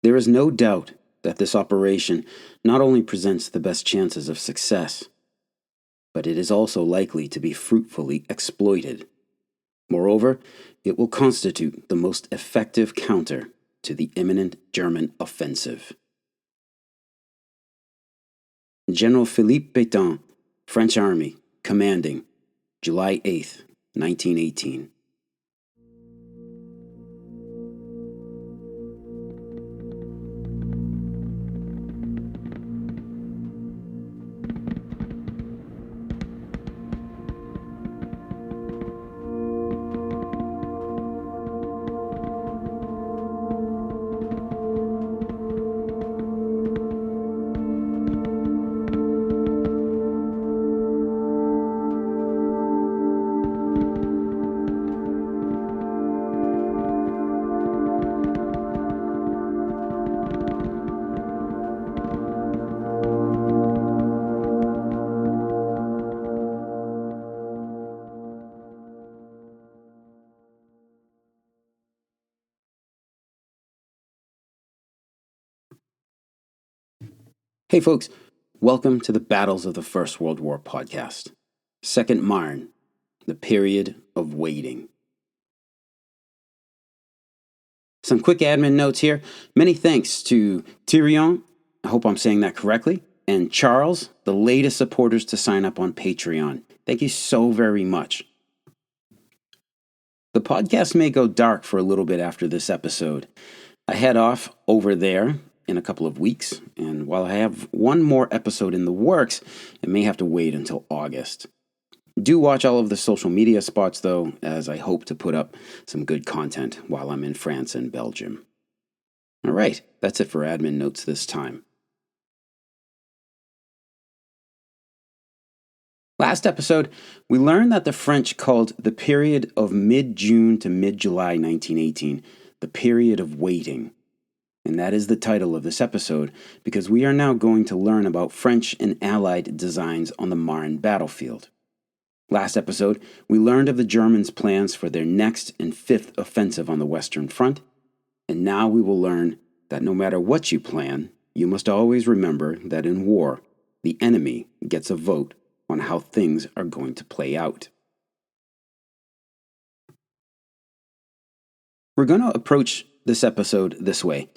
There is no doubt that this operation not only presents the best chances of success, but it is also likely to be fruitfully exploited. Moreover, it will constitute the most effective counter to the imminent German offensive. General Philippe Pétain, French Army, commanding, July 8th, 1918. Hey folks, welcome to the Battles of the First World War podcast. Second Marne, the period of waiting. Some quick admin notes here. Many thanks to Tyrion, I hope I'm saying that correctly, and Charles, the latest supporters to sign up on Patreon. Thank you so very much. The podcast may go dark for a little bit after this episode. I head off over there in a couple of weeks, and while I have one more episode in the works, it may have to wait until August. Do watch all of the social media spots though, as I hope to put up some good content while I'm in France and Belgium. Alright, that's it for admin notes this time. Last episode, we learned that the French called the period of mid-June to mid-July 1918 the period of waiting. And that is the title of this episode because we are now going to learn about French and Allied designs on the Marne battlefield. Last episode, we learned of the Germans' plans for their next and fifth offensive on the Western Front, and now we will learn that no matter what you plan, you must always remember that in war, the enemy gets a vote on how things are going to play out. We're going to approach this episode this way.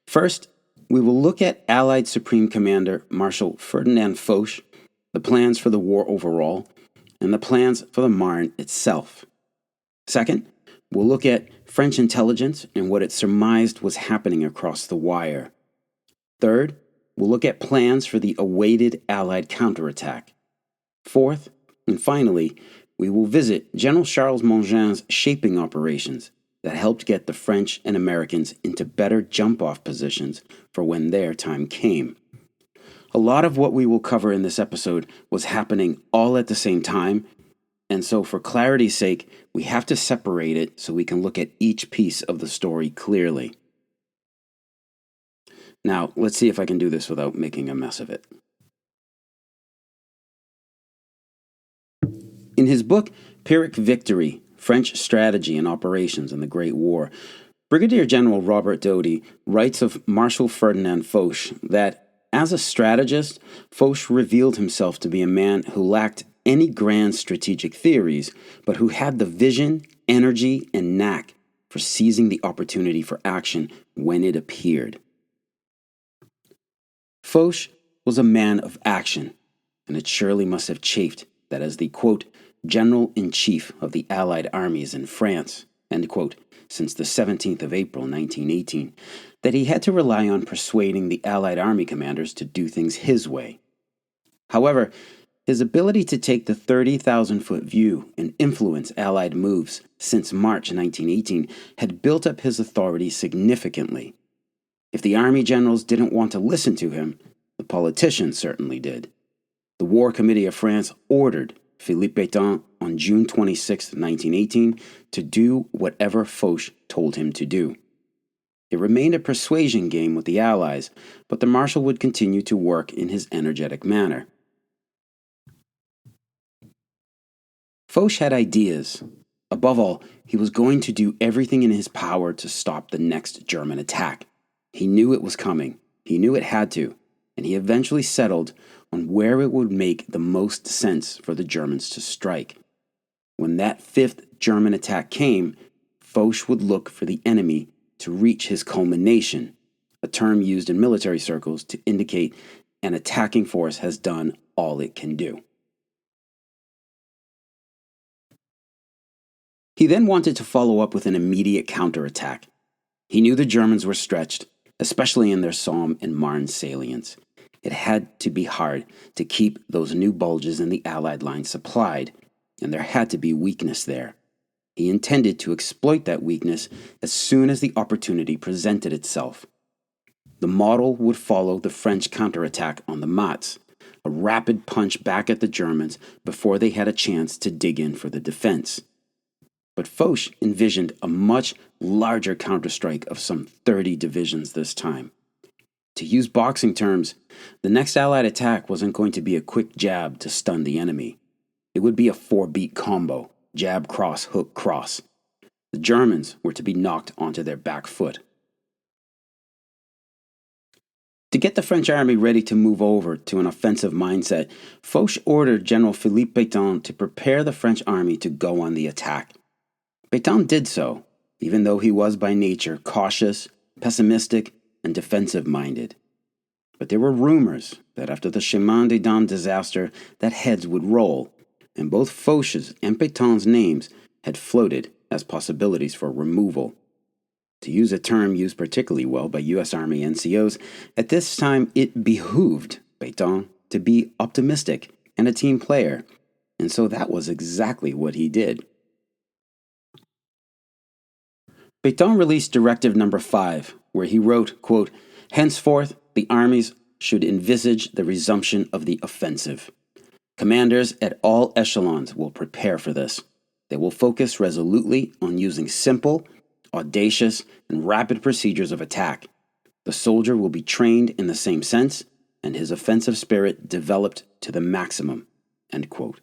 First, we will look at Allied Supreme Commander Marshal Ferdinand Foch, the plans for the war overall, and the plans for the Marne itself. Second, we'll look at French intelligence and what it surmised was happening across the wire. Third, we'll look at plans for the awaited Allied counterattack. Fourth, and finally, we will visit General Charles Mongean's shaping operations that helped get the French and Americans into better jump-off positions for when their time came. A lot of what we will cover in this episode was happening all at the same time, and so for clarity's sake, we have to separate it so we can look at each piece of the story clearly. Now, let's see if I can do this without making a mess of it. In his book, Pyrrhic Victory, French Strategy and Operations in the Great War, Brigadier General Robert Doughty writes of Marshal Ferdinand Foch that, as a strategist, Foch revealed himself to be a man who lacked any grand strategic theories, but who had the vision, energy, and knack for seizing the opportunity for action when it appeared. Foch was a man of action, and it surely must have chafed that as the, quote, General-in-Chief of the Allied armies in France, end quote, since the 17th of April 1918, that he had to rely on persuading the Allied army commanders to do things his way. However, his ability to take the 30,000-foot view and influence Allied moves since March 1918 had built up his authority significantly. If the army generals didn't want to listen to him, the politicians certainly did. The War Committee of France ordered Philippe Pétain on June 26, 1918, to do whatever Foch told him to do. It remained a persuasion game with the Allies, but the Marshal would continue to work in his energetic manner. Foch had ideas. Above all, he was going to do everything in his power to stop the next German attack. He knew it was coming. He knew it had to, and he eventually settled on where it would make the most sense for the Germans to strike. When that fifth German attack came, Foch would look for the enemy to reach his culmination, a term used in military circles to indicate an attacking force has done all it can do. He then wanted to follow up with an immediate counterattack. He knew the Germans were stretched, especially in their Somme and Marne salients. It had to be hard to keep those new bulges in the Allied line supplied, and there had to be weakness there. He intended to exploit that weakness as soon as the opportunity presented itself. The model would follow the French counterattack on the Matz, a rapid punch back at the Germans before they had a chance to dig in for the defense. But Foch envisioned a much larger counterstrike of some 30 divisions this time. To use boxing terms, the next Allied attack wasn't going to be a quick jab to stun the enemy. It would be a 4-beat combo, jab, cross, hook, cross. The Germans were to be knocked onto their back foot. To get the French army ready to move over to an offensive mindset, Foch ordered General Philippe Pétain to prepare the French army to go on the attack. Pétain did so, even though he was by nature cautious, pessimistic, and defensive-minded. But there were rumors that after the Chemin des Dames disaster, that heads would roll, and both Foch's and Pétain's names had floated as possibilities for removal. To use a term used particularly well by U.S. Army NCOs, at this time it behooved Pétain to be optimistic and a team player, and so that was exactly what he did. Pétain released Directive No. 5, where he wrote, quote, "Henceforth, the armies should envisage the resumption of the offensive. Commanders at all echelons will prepare for this. They will focus resolutely on using simple, audacious, and rapid procedures of attack. The soldier will be trained in the same sense, and his offensive spirit developed to the maximum." End quote.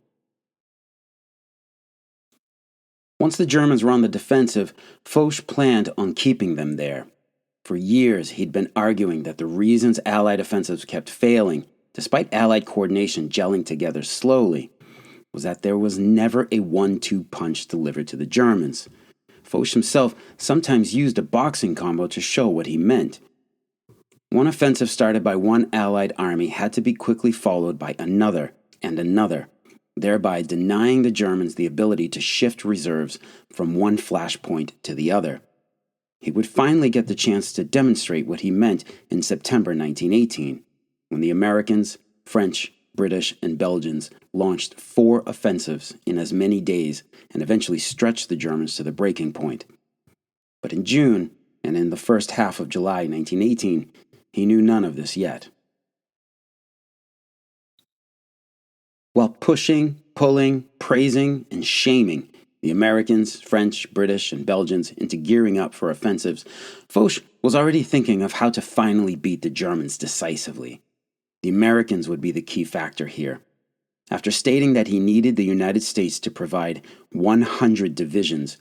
Once the Germans were on the defensive, Foch planned on keeping them there. For years, he'd been arguing that the reasons Allied offensives kept failing, despite Allied coordination gelling together slowly, was that there was never a 1-2 punch delivered to the Germans. Foch himself sometimes used a boxing combo to show what he meant. One offensive started by one Allied army had to be quickly followed by another and another, thereby denying the Germans the ability to shift reserves from one flashpoint to the other. He would finally get the chance to demonstrate what he meant in September 1918, when the Americans, French, British, and Belgians launched 4 offensives in as many days and eventually stretched the Germans to the breaking point. But in June, and in the first half of July 1918, he knew none of this yet. While pushing, pulling, praising, and shaming the Americans, French, British, and Belgians into gearing up for offensives, Foch was already thinking of how to finally beat the Germans decisively. The Americans would be the key factor here. After stating that he needed the United States to provide 100 divisions,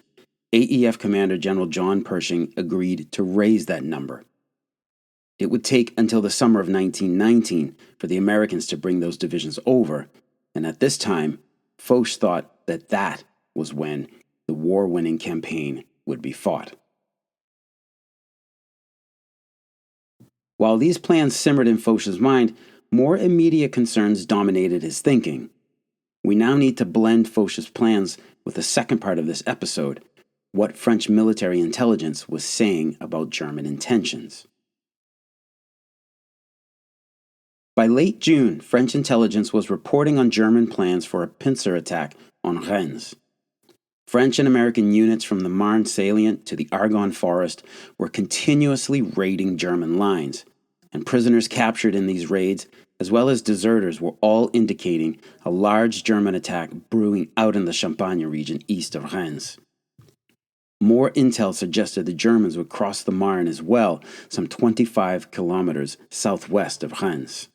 AEF Commander General John Pershing agreed to raise that number. It would take until the summer of 1919 for the Americans to bring those divisions over, and at this time, Foch thought that that was when the war-winning campaign would be fought. While these plans simmered in Foch's mind, more immediate concerns dominated his thinking. We now need to blend Foch's plans with the second part of this episode, what French military intelligence was saying about German intentions. By late June, French intelligence was reporting on German plans for a pincer attack on Rennes. French and American units from the Marne salient to the Argonne forest were continuously raiding German lines, and prisoners captured in these raids, as well as deserters, were all indicating a large German attack brewing out in the Champagne region east of Rennes. More intel suggested the Germans would cross the Marne as well, some 25 kilometers southwest of Rennes.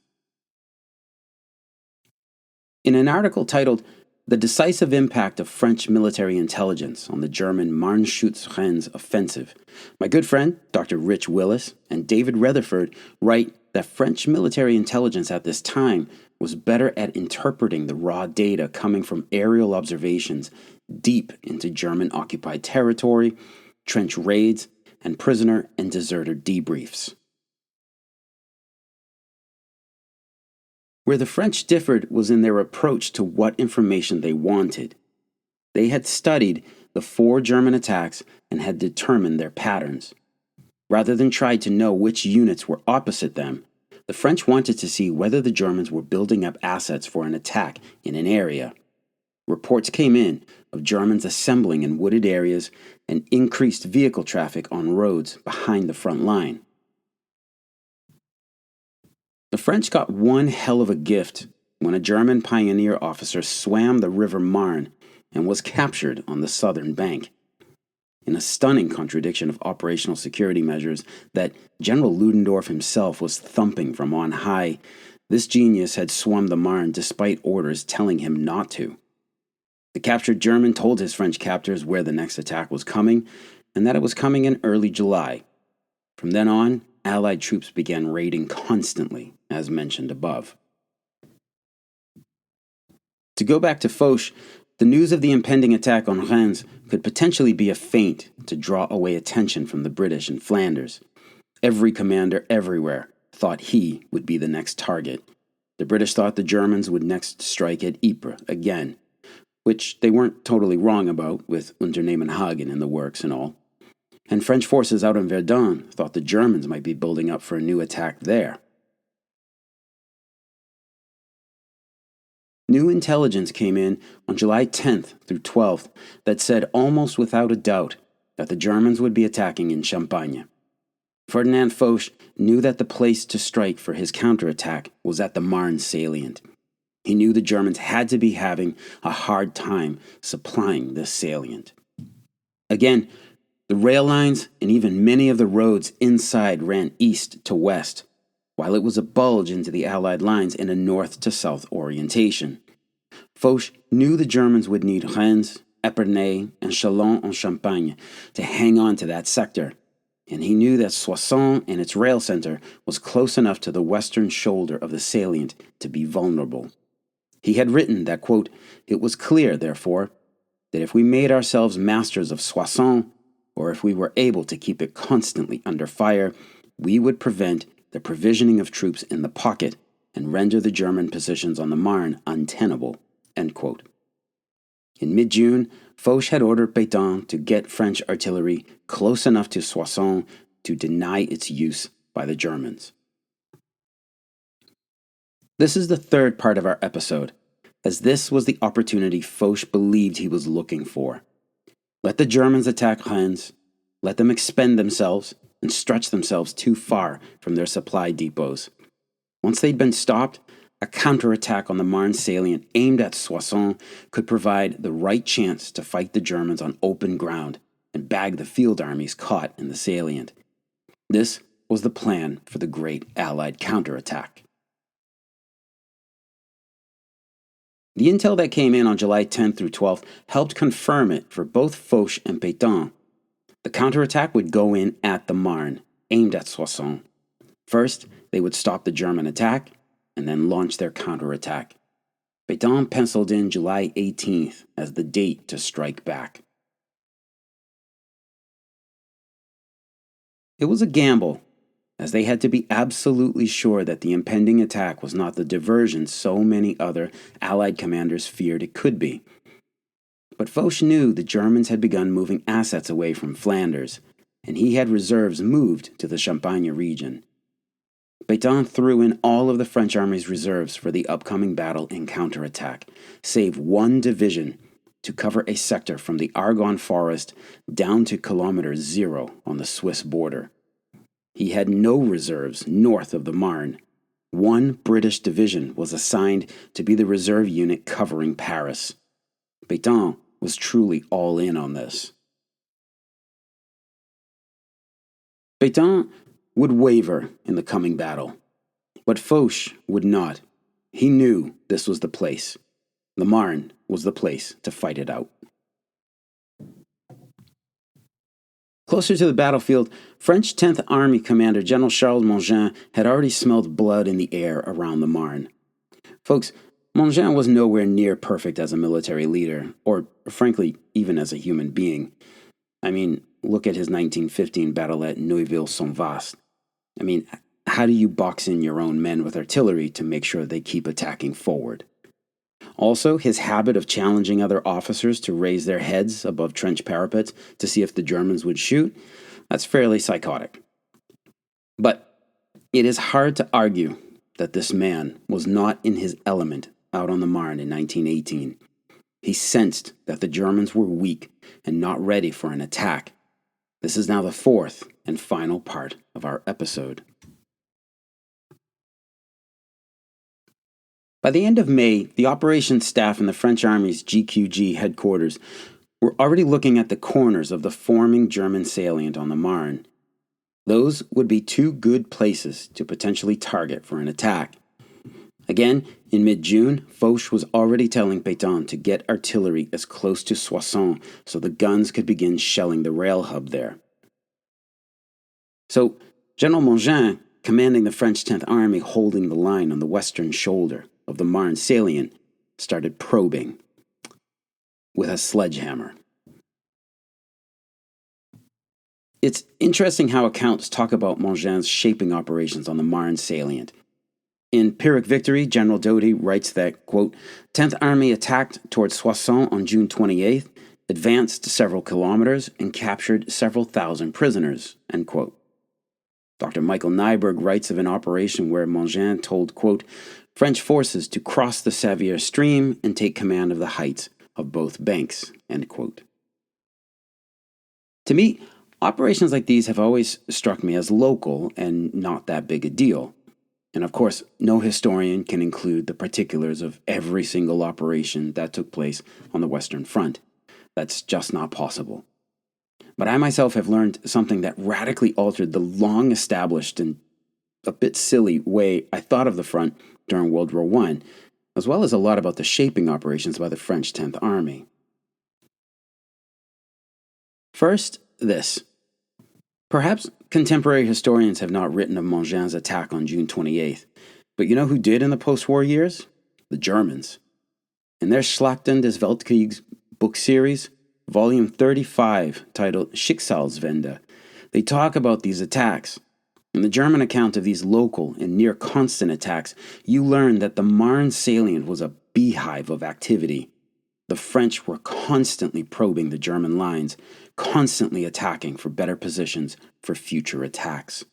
In an article titled The decisive impact of French military intelligence on the German Marne-Schütz-Rennes offensive. My good friend, Dr. Rich Willis, and David Rutherford write that French military intelligence at this time was better at interpreting the raw data coming from aerial observations deep into German-occupied territory, trench raids, and prisoner and deserter debriefs. Where the French differed was in their approach to what information they wanted. They had studied the 4 German attacks and had determined their patterns. Rather than try to know which units were opposite them, the French wanted to see whether the Germans were building up assets for an attack in an area. Reports came in of Germans assembling in wooded areas and increased vehicle traffic on roads behind the front line. The French got one hell of a gift when a German pioneer officer swam the river Marne and was captured on the southern bank. In a stunning contradiction of operational security measures that General Ludendorff himself was thumping from on high, this genius had swum the Marne despite orders telling him not to. The captured German told his French captors where the next attack was coming, and that it was coming in early July. From then on, Allied troops began raiding constantly, as mentioned above. To go back to Foch, the news of the impending attack on Rennes could potentially be a feint to draw away attention from the British in Flanders. Every commander everywhere thought he would be the next target. The British thought the Germans would next strike at Ypres again, which they weren't totally wrong about, with Unternehmen Hagen in the works and all. And French forces out in Verdun thought the Germans might be building up for a new attack there. New intelligence came in on July 10th through 12th that said almost without a doubt that the Germans would be attacking in Champagne. Ferdinand Foch knew that the place to strike for his counterattack was at the Marne salient. He knew the Germans had to be having a hard time supplying this salient. Again, the rail lines and even many of the roads inside ran east to west, while it was a bulge into the Allied lines in a north to south orientation. Foch knew the Germans would need Rennes, Epernay, and Châlons-en-Champagne to hang on to that sector, and he knew that Soissons and its rail center was close enough to the western shoulder of the salient to be vulnerable. He had written that, quote, "It was clear, therefore, that if we made ourselves masters of Soissons, or if we were able to keep it constantly under fire, we would prevent the provisioning of troops in the pocket and render the German positions on the Marne untenable." End quote. In mid-June, Foch had ordered Pétain to get French artillery close enough to Soissons to deny its use by the Germans. This is the third part of our episode, as this was the opportunity Foch believed he was looking for. Let the Germans attack Rennes, let them expend themselves and stretch themselves too far from their supply depots. Once they'd been stopped, a counterattack on the Marne salient aimed at Soissons could provide the right chance to fight the Germans on open ground and bag the field armies caught in the salient. This was the plan for the great Allied counterattack. The intel that came in on July 10th through 12th helped confirm it for both Foch and Pétain. The counterattack would go in at the Marne, aimed at Soissons. First, they would stop the German attack, and then launch their counterattack. Pétain penciled in July 18th as the date to strike back. It was a gamble, as they had to be absolutely sure that the impending attack was not the diversion so many other Allied commanders feared it could be. But Foch knew the Germans had begun moving assets away from Flanders, and he had reserves moved to the Champagne region. Pétain threw in all of the French army's reserves for the upcoming battle and counterattack, save one division to cover a sector from the Argonne forest down to kilometer 0 on the Swiss border. He had no reserves north of the Marne. One British division was assigned to be the reserve unit covering Paris. Pétain was truly all in on this. Pétain would waver in the coming battle, but Foch would not. He knew this was the place. the Marne was the place to fight it out. Closer to the battlefield, French 10th Army Commander General Charles Mangin had already smelled blood in the air around the Marne. Folks, Mangin was nowhere near perfect as a military leader, or frankly, even as a human being. I mean, look at his 1915 battle at Neuville-Saint-Vaast. I mean, how do you box in your own men with artillery to make sure they keep attacking forward? Also, his habit of challenging other officers to raise their heads above trench parapets to see if the Germans would shoot, that's fairly psychotic. But it is hard to argue that this man was not in his element out on the Marne in 1918. He sensed that the Germans were weak and not ready for an attack. This is now the fourth and final part of our episode. By the end of May, the operations staff in the French Army's GQG headquarters were already looking at the corners of the forming German salient on the Marne. Those would be two good places to potentially target for an attack. Again, in mid-June, Foch was already telling Pétain to get artillery as close to Soissons so the guns could begin shelling the rail hub there. So, General Mangin, commanding the French 10th Army holding the line on the western shoulder of the Marne salient, started probing with a sledgehammer. It's interesting how accounts talk about Mangin's shaping operations on the Marne salient. In Pyrrhic Victory, General Doughty writes that, quote, 10th Army attacked towards Soissons on June 28th, advanced several kilometers, and captured several thousand prisoners, end quote. Dr. Michael Nyberg writes of an operation where Mangin told, quote, French forces to cross the Sevier stream and take command of the heights of both banks, end quote. To me, operations like these have always struck me as local and not that big a deal. And of course, no historian can include the particulars of every single operation that took place on the Western Front. That's just not possible. But I myself have learned something that radically altered the long-established and a bit silly way I thought of the front during World War I, as well as a lot about the shaping operations by the French 10th Army. First, this. Perhaps contemporary historians have not written of Mangin's attack on June 28th, but you know who did in the post-war years? The Germans. In their Schlachten des Weltkriegs book series, volume 35, titled Schicksalswende, they talk about these attacks. In the German account of these local and near-constant attacks, you learn that the Marne salient was a beehive of activity. The French were constantly probing the German lines, constantly attacking for better positions for future attacks.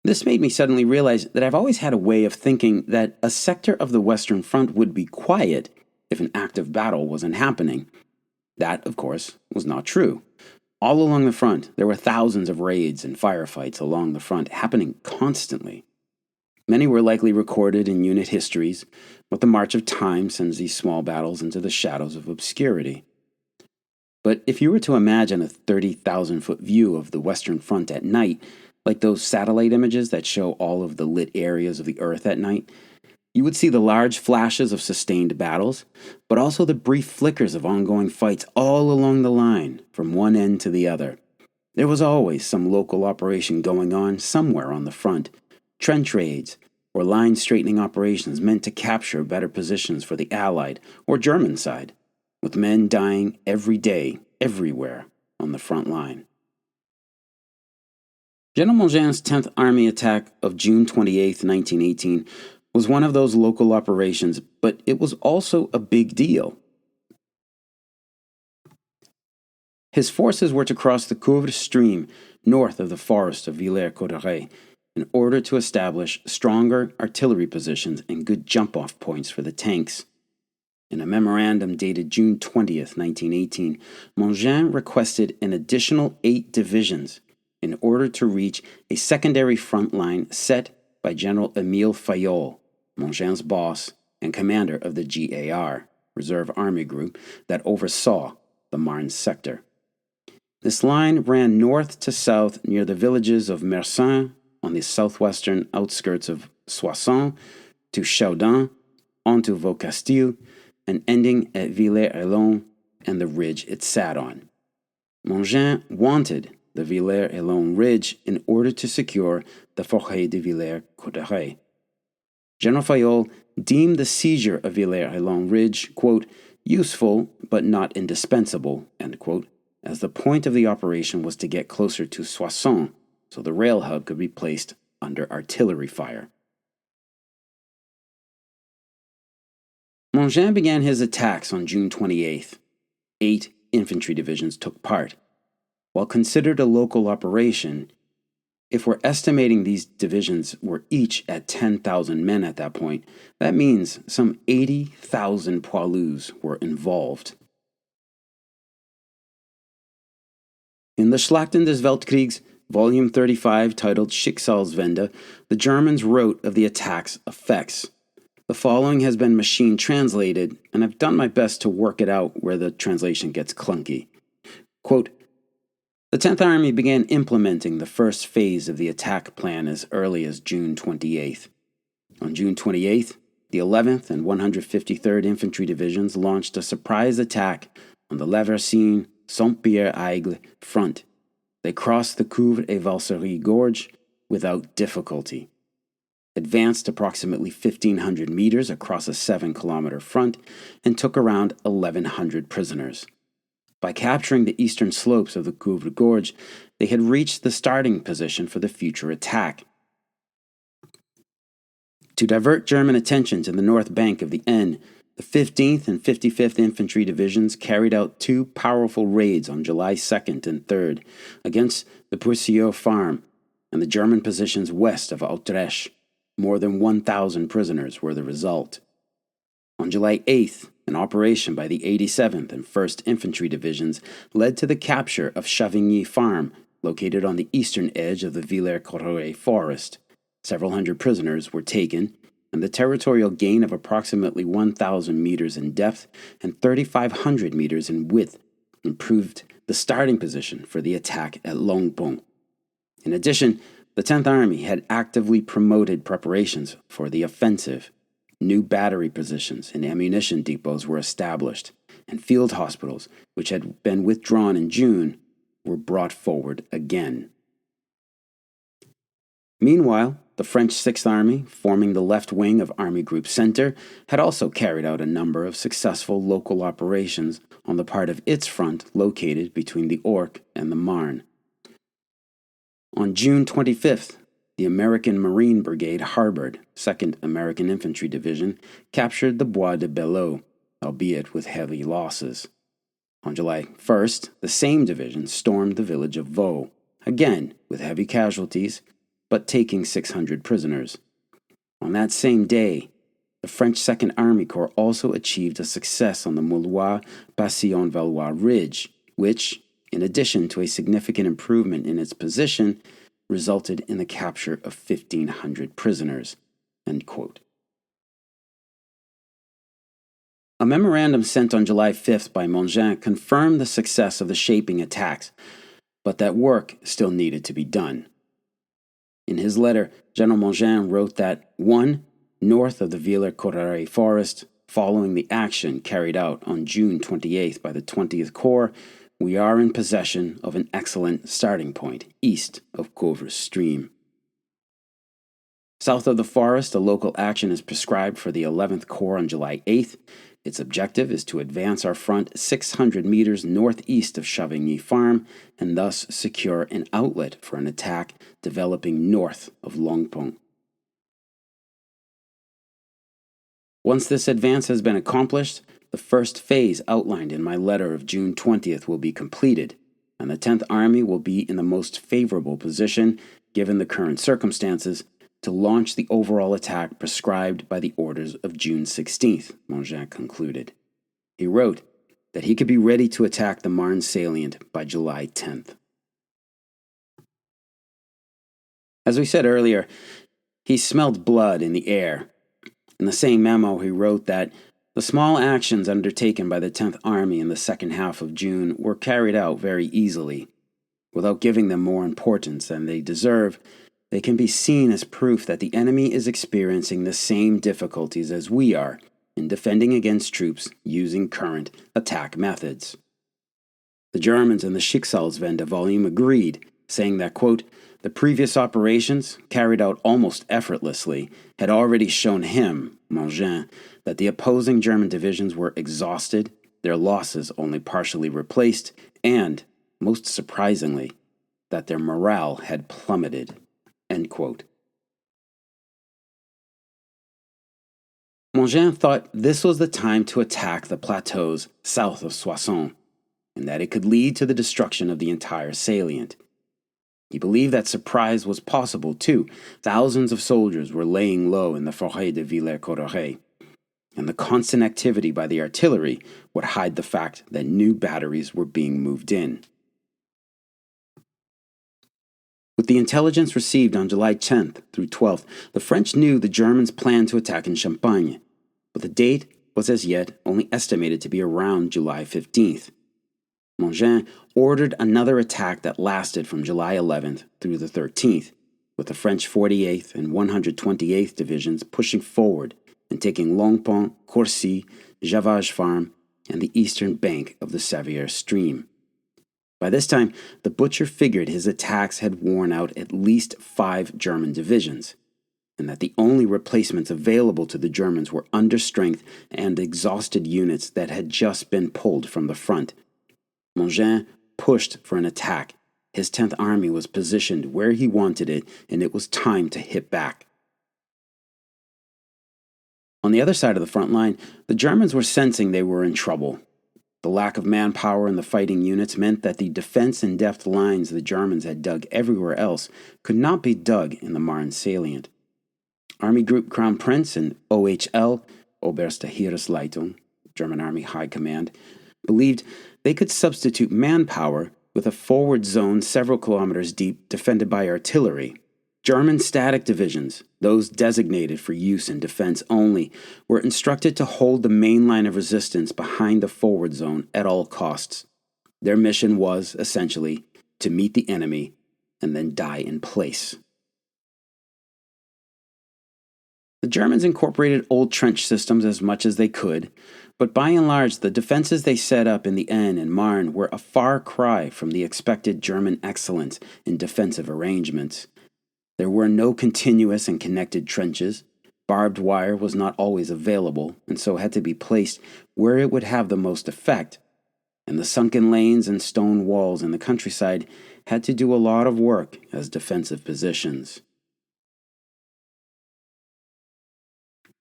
This made me suddenly realize that I've always had a way of thinking that a sector of the Western Front would be quiet if an active battle wasn't happening. That, of course, was not true. All along the front, there were thousands of raids and firefights along the front happening constantly. Many were likely recorded in unit histories, but the march of time sends these small battles into the shadows of obscurity. But if you were to imagine a 30,000-foot view of the Western Front at night, like those satellite images that show all of the lit areas of the Earth at night, you would see the large flashes of sustained battles, but also the brief flickers of ongoing fights all along the line, from one end to the other. There was always some local operation going on somewhere on the front, trench raids, or line-straightening operations meant to capture better positions for the Allied or German side, with men dying every day, everywhere on the front line. General Mangin's 10th Army attack of June 28, 1918, was one of those local operations, but it was also a big deal. His forces were to cross the Couvre stream north of the forest of Villers-Cotterêts in order to establish stronger artillery positions and good jump-off points for the tanks. In a memorandum dated June 20th, 1918, Mangin requested an additional 8 divisions in order to reach a secondary front line set by General Émile Fayolle, Mangin's boss and commander of the GAR, Reserve Army Group, that oversaw the Marne sector. This line ran north to south near the villages of Mersin on the southwestern outskirts of Soissons, to Chaudun, onto Vaucastille, and ending at Villers-et-Lons and the ridge it sat on. Mongin wanted the Villers-et-Lons ridge in order to secure the Forêt de Villers-Cotterêts. General Fayolle deemed the seizure of Villers-et-Lons ridge, quote, useful but not indispensable, end quote, as the point of the operation was to get closer to Soissons, so the rail hub could be placed under artillery fire. Mongin began his attacks on June 28th. 8 infantry divisions took part. While considered a local operation, if we're estimating these divisions were each at 10,000 men at that point, that means some 80,000 poilus were involved. In the Schlachten des Weltkriegs, Volume 35, titled Schicksalswende, the Germans wrote of the attack's effects. The following has been machine translated, and I've done my best to work it out where the translation gets clunky. Quote, the 10th Army began implementing the first phase of the attack plan as early as June 28th. On June 28th, the 11th and 153rd Infantry Divisions launched a surprise attack on the Levercine-Saint-Pierre-Aigle front. They crossed the Couvre et Valserie Gorge without difficulty, advanced approximately 1,500 meters across a 7-kilometer front, and took around 1,100 prisoners. By capturing the eastern slopes of the Couvre Gorge, they had reached the starting position for the future attack. To divert German attention to the north bank of the Aisne, the 15th and 55th Infantry Divisions carried out 2 powerful raids on July 2nd and 3rd against the Puisieux farm and the German positions west of Autrèche. More than 1,000 prisoners were the result. On July 8th, an operation by the 87th and 1st Infantry Divisions led to the capture of Chavigny Farm, located on the eastern edge of the Villers-Cotterêts forest. Several hundred prisoners were taken, and the territorial gain of approximately 1,000 meters in depth and 3,500 meters in width improved the starting position for the attack at Longpont. In addition, the 10th Army had actively promoted preparations for the offensive. New battery positions and ammunition depots were established, and field hospitals, which had been withdrawn in June, were brought forward again. Meanwhile, the French 6th Army, forming the left wing of Army Group Center, had also carried out a number of successful local operations on the part of its front located between the Ourcq and the Marne. On June 25th, the American Marine Brigade harbored 2nd American Infantry Division captured the Bois de Belleau, albeit with heavy losses. On July 1st, the same division stormed the village of Vaux, again with heavy casualties, but taking 600 prisoners. On that same day, the French 2nd Army Corps also achieved a success on the Moulois-Passion-Valois Ridge, which, in addition to a significant improvement in its position, resulted in the capture of 1,500 prisoners. End quote. A memorandum sent on July 5th by Mongin confirmed the success of the shaping attacks, but that work still needed to be done. In his letter, General Mongin wrote that 1. North of the Villers-Cotterêts forest, following the action carried out on June 28th by the 20th Corps, we are in possession of an excellent starting point east of Couvre Stream. South of the forest, a local action is prescribed for the 11th Corps on July 8th. Its objective is to advance our front 600 meters northeast of Chavigny Farm and thus secure an outlet for an attack developing north of Longpont. Once this advance has been accomplished, the first phase outlined in my letter of June 20th will be completed, and the 10th Army will be in the most favorable position, given the current circumstances, to launch the overall attack prescribed by the orders of June 16th, Mongin concluded. He wrote that he could be ready to attack the Marne salient by July 10th. As we said earlier, he smelled blood in the air. In the same memo, he wrote that the small actions undertaken by the 10th Army in the second half of June were carried out very easily. Without giving them more importance than they deserve, they can be seen as proof that the enemy is experiencing the same difficulties as we are in defending against troops using current attack methods. The Germans in the Schicksalswende volume agreed, saying that, quote, the previous operations, carried out almost effortlessly, had already shown him, Mangin, that the opposing German divisions were exhausted, their losses only partially replaced, and, most surprisingly, that their morale had plummeted. End quote. Mangin thought this was the time to attack the plateaus south of Soissons, and that it could lead to the destruction of the entire salient. He believed that surprise was possible, too. Thousands of soldiers were laying low in the Forêt de Villers-Cotterêts, and the constant activity by the artillery would hide the fact that new batteries were being moved in. With the intelligence received on July 10th through 12th, the French knew the Germans planned to attack in Champagne, but the date was as yet only estimated to be around July 15th. Mangin ordered another attack that lasted from July 11th through the 13th, with the French 48th and 128th Divisions pushing forward and taking Longpont, Courcy, Javage Farm, and the eastern bank of the Sevier stream. By this time, the butcher figured his attacks had worn out at least 5 German divisions, and that the only replacements available to the Germans were understrength and exhausted units that had just been pulled from the front. Mangin pushed for an attack. His 10th Army was positioned where he wanted it, and it was time to hit back. On the other side of the front line, the Germans were sensing they were in trouble. The lack of manpower in the fighting units meant that the defense-in-depth lines the Germans had dug everywhere else could not be dug in the Marne salient. Army Group Crown Prince and OHL, Oberste Heeresleitung, German Army High Command, believed they could substitute manpower with a forward zone several kilometers deep defended by artillery. German static divisions, those designated for use in defense only, were instructed to hold the main line of resistance behind the forward zone at all costs. Their mission was, essentially, to meet the enemy and then die in place. The Germans incorporated old trench systems as much as they could, but by and large, the defenses they set up in the Aisne and Marne were a far cry from the expected German excellence in defensive arrangements. There were no continuous and connected trenches. Barbed wire was not always available, and so had to be placed where it would have the most effect. And the sunken lanes and stone walls in the countryside had to do a lot of work as defensive positions.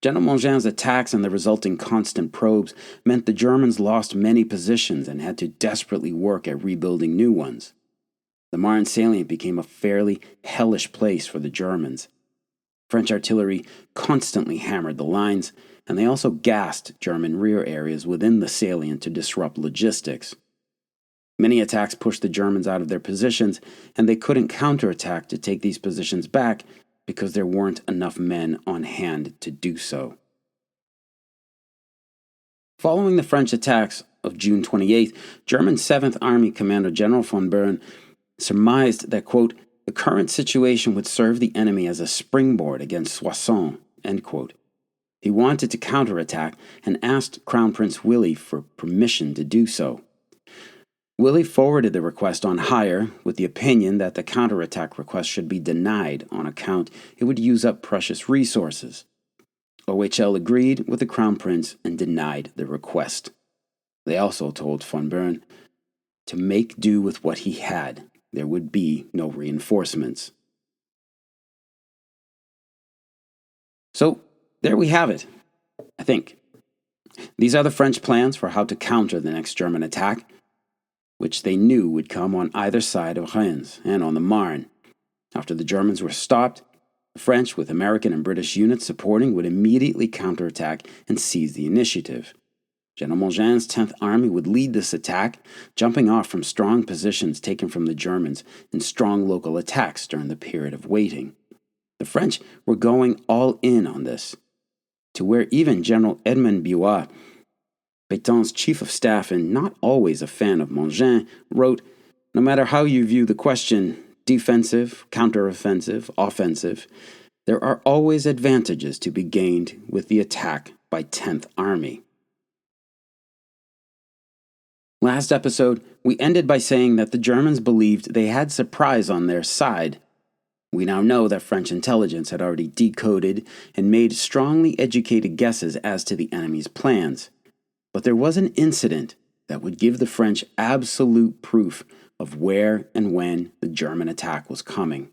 General Mangin's attacks and the resulting constant probes meant the Germans lost many positions and had to desperately work at rebuilding new ones. The Marne salient became a fairly hellish place for the Germans. French artillery constantly hammered the lines, and they also gassed German rear areas within the salient to disrupt logistics. Many attacks pushed the Germans out of their positions, and they couldn't counterattack to take these positions back because there weren't enough men on hand to do so. Following the French attacks of June 28th, German 7th Army Commander General von Buren surmised that, quote, the current situation would serve the enemy as a springboard against Soissons, end quote. He wanted to counterattack and asked Crown Prince Willy for permission to do so. Willy forwarded the request on higher with the opinion that the counterattack request should be denied on account it would use up precious resources. OHL agreed with the Crown Prince and denied the request. They also told von Buren to make do with what he had. There would be no reinforcements. So, there we have it, I think. These are the French plans for how to counter the next German attack, which they knew would come on either side of Reims and on the Marne. After the Germans were stopped, the French, with American and British units supporting, would immediately counterattack and seize the initiative. General Mangin's 10th Army would lead this attack, jumping off from strong positions taken from the Germans in strong local attacks during the period of waiting. The French were going all in on this, to where even General Edmond Buat, Pétain's chief of staff and not always a fan of Mangin, wrote, "No matter how you view the question, defensive, counteroffensive, offensive, there are always advantages to be gained with the attack by 10th Army. Last episode, we ended by saying that the Germans believed they had surprise on their side. We now know that French intelligence had already decoded and made strongly educated guesses as to the enemy's plans. But there was an incident that would give the French absolute proof of where and when the German attack was coming.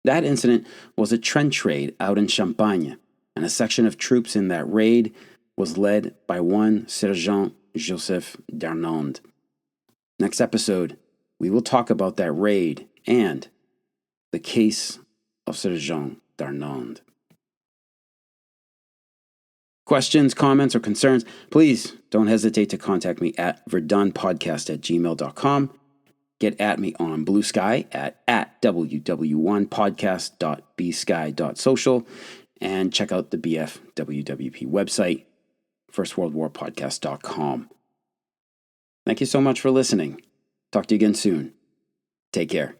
That incident was a trench raid out in Champagne, and a section of troops in that raid was led by one Sergeant Joseph Darnand. Next episode, we will talk about that raid and the case of Sergeant Darnand. Questions, comments, or concerns, please don't hesitate to contact me at verdunpodcast@gmail.com. Get at me on Blue Sky at www.podcast.bsky.social, and check out the BFWWP website, firstworldwarpodcast.com. Thank you so much for listening. Talk to you again soon. Take care.